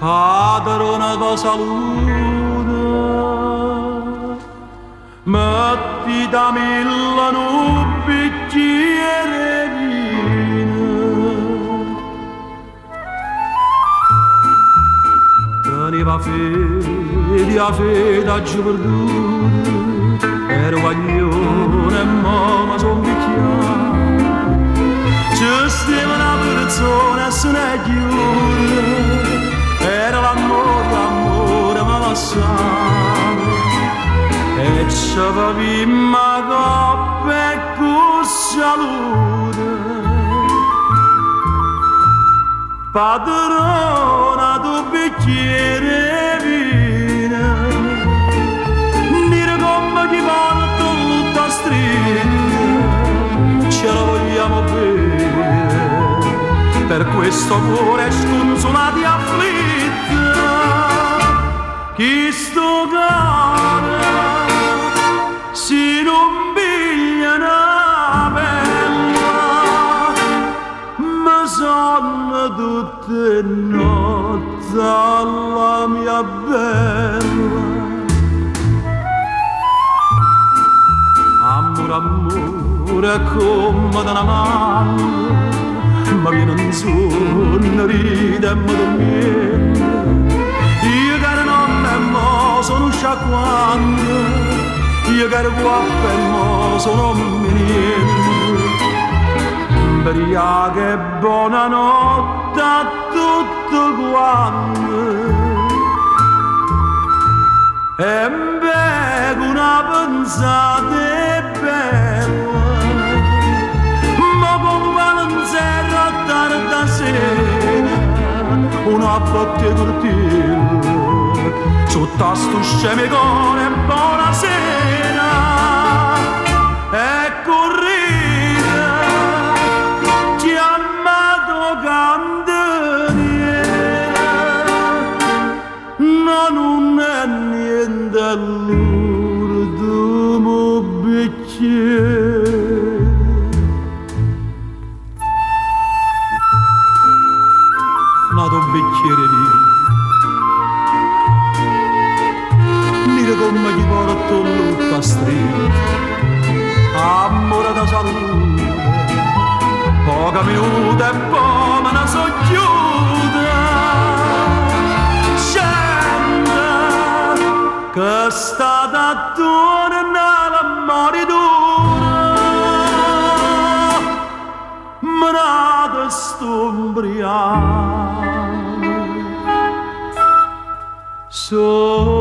padrona tua salute, metti da Milano un bicchiere vino, teneva fede a fede a gioventù, ero guaglione e mamma son bicchiere. Ci stava una persona se ne chiude, era l'amore ma lo sa, e ci avevamo coppa e con salute. Padrona tu bicchiere vino, dire come chi porta tutta stringa, ce la vogliamo bene, per questo cuore sconsolato e afflitto, chi sto cara si non piglia una bella, ma sono tutte notti alla mia bella. Amore, amore, come da una mano, ma viene un sonno, ride e mi dormendo. Io che non è mo sono sciacquando, io che qua per mo sono menendo. Beria che buonanotte a tutto quanto, e bevo una pensata bella, ma come non serra tarda sera, una botte cortile, sotto a sto scemicone, buonasera, e corrida, chiamato candeliere, non è niente all'ultimo bicchiere. Nato un bicchiere di mira come chi porta tutta stringa, amore da salute, poca minuta e poi me ne so chiusa. Scende che sta da tornare a moritura, me ne sto umbriaco. So